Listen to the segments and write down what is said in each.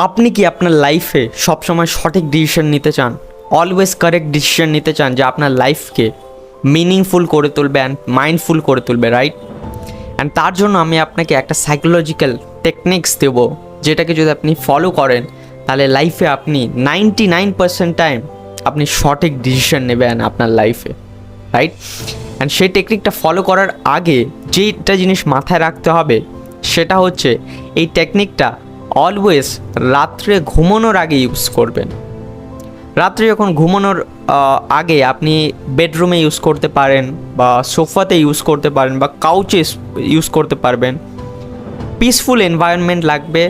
আপনি কি আপনার লাইফে সবসময় সঠিক ডিসিশন নিতে চান, অলওয়েজ কারেক্ট ডিসিশন নিতে চান যে আপনার লাইফকে মিনিংফুল করে তুলবে অ্যান্ড মাইন্ডফুল করে তুলবে, রাইট? অ্যান্ড তার জন্য আমি আপনাকে একটা সাইকোলজিক্যাল টেকনিক্স দেবো, যেটাকে যদি আপনি ফলো করেন তাহলে লাইফে আপনি 99% টাইম আপনি সঠিক ডিসিশন নেবেন আপনার লাইফে, রাইট? অ্যান্ড সেই টেকনিকটা ফলো করার আগে যেটা জিনিস মাথায় রাখতে হবে সেটা হচ্ছে এই টেকনিকটা অলওয়েজ রাত্রে ঘুমানোর আগে ইউজ করবেন। রাত্রে যখন ঘুমানোর আগে আপনি বেডরুমে ইউজ করতে পারেন, বা সোফাতে ইউজ করতে পারেন, বা কাউচে ইউজ করতে পারবেন। পিসফুল এনভায়রনমেন্ট লাগবে,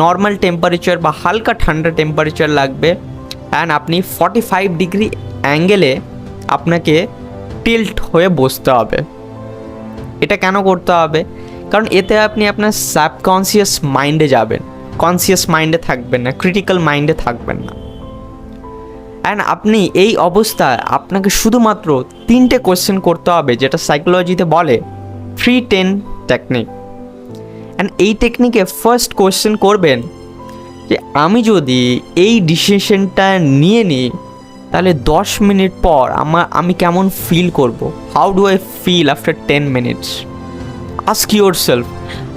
নর্মাল টেম্পারেচার বা হালকা ঠান্ডা টেম্পারেচার লাগবে, অ্যান্ড আপনি 45 ডিগ্রি অ্যাঙ্গেলে আপনাকে টিল্ট হয়ে বসতে হবে। এটা কেন করতে হবে? কারণ এতে আপনি আপনার সাবকনসিয়াস মাইন্ডে যাবেন, কনসিয়াস মাইন্ডে থাকবেন না, ক্রিটিক্যাল মাইন্ডে থাকবেন না। অ্যান্ড আপনি এই অবস্থায় আপনাকে শুধুমাত্র 3টে কোয়েশ্চেন করতে হবে, যেটা সাইকোলজিতে বলে 3-10 টেকনিক। অ্যান্ড এই টেকনিকে ফার্স্ট কোয়েশ্চেন করবেন যে আমি যদি এই ডিসিশনটা নিয়ে নিই তাহলে 10 মিনিট পর আমি কেমন ফিল করব, how do I feel after 10 minutes. Ask yourself.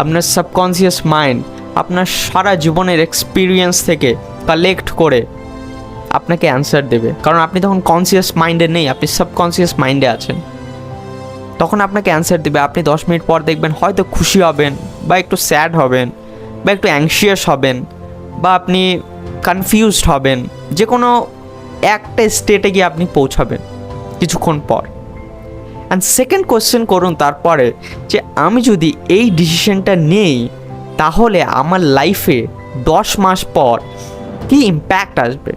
আপনার সাবকনসিয়াস মাইন্ড আপনার সারা জীবনের এক্সপিরিয়েন্স থেকে কালেক্ট করে আপনাকে অ্যান্সার দেবে, কারণ আপনি তখন কনসিয়াস মাইন্ডে নেই, আপনি সাবকনসিয়াস মাইন্ডে আছেন। তখন আপনাকে অ্যান্সার দেবে। আপনি 10 মিনিট পর দেখবেন হয়তো খুশি হবেন, বা একটু স্যাড হবেন, বা একটু অ্যাংশিয়াস হবেন, বা আপনি কনফিউজড হবেন। যে কোনো একটা স্টেটে গিয়ে আপনি পৌঁছাবেন কিছুক্ষণ পর। অ্যান্ড সেকেন্ড কোয়েশ্চেন করুন তারপরে যে আমি যদি এই ডিসিশনটা নেই তাহলে আমার লাইফে 10 মাস পর কী ইম্প্যাক্ট আসবে।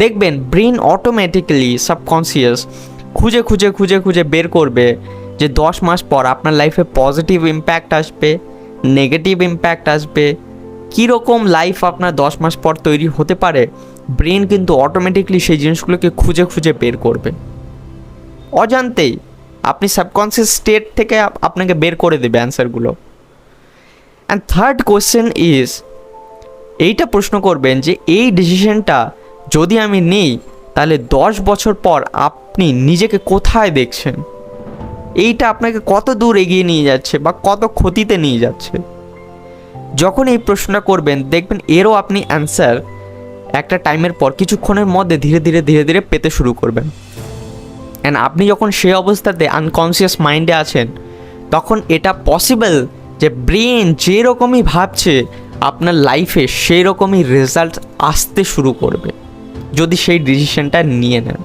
দেখবেন ব্রেন অটোমেটিক্যালি সাবকনসিয়াস খুঁজে খুঁজে খুঁজে খুঁজে বের করবে যে 10 মাস পর আপনার লাইফে পজিটিভ ইম্প্যাক্ট আসবে, নেগেটিভ ইম্প্যাক্ট আসবে, কীরকম লাইফ আপনার 10 মাস পর তৈরি হতে পারে। ব্রেন কিন্তু অটোমেটিকলি সেই জিনিসগুলোকে খুঁজে খুঁজে বের করবে, অজান্তেই আপনি সাবকনসিয়াস স্টেট থেকে আপনাকে বের করে দেবে অ্যান্সারগুলো। অ্যান্ড থার্ড কোয়েশ্চেন ইজ, এইটা প্রশ্ন করবেন যে এই ডিসিশনটা যদি আমি নিই তাহলে 10 বছর পর আপনি নিজেকে কোথায় দেখছেন, এইটা আপনাকে কত দূর এগিয়ে নিয়ে যাচ্ছে বা কত ক্ষতিতে নিয়ে যাচ্ছে। যখন এই প্রশ্নটা করবেন দেখবেন এরও আপনি অ্যান্সার একটা টাইমের পর কিছুক্ষণের মধ্যে ধীরে ধীরে ধীরে ধীরে পেতে শুরু করবেন। অ্যান্ড আপনি যখন সেই অবস্থাতে আনকনসিয়াস মাইন্ডে আছেন তখন এটা পসিবল যে ব্রেন যেরকমই ভাবছে আপনার লাইফে সেই রকমই রেজাল্ট আসতে শুরু করবে যদি সেই ডিসিশনটা নিয়ে নেন।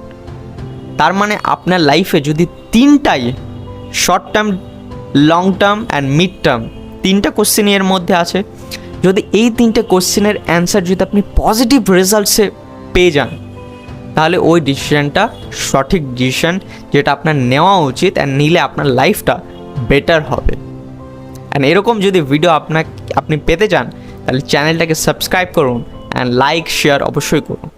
তার মানে আপনার লাইফে যদি 3টাই short term, long term and mid term 3টা কোশ্চেন এর মধ্যে আছে, যদি এই 3টে কোশ্চেনের অ্যান্সার যদি আপনি পজিটিভ রেজাল্টসে পেয়ে যান তাহলে ওই ডিসিশনটা সঠিক ডিসিশন, যেটা আপনার নেওয়া উচিত, অ্যান্ড নিলে আপনার লাইফটা বেটার হবে। অ্যান্ড এরকম যদি ভিডিও আপনি পেতে চান তাহলে চ্যানেলটাকে সাবস্ক্রাইব করুন অ্যান্ড লাইক শেয়ার অবশ্যই করুন।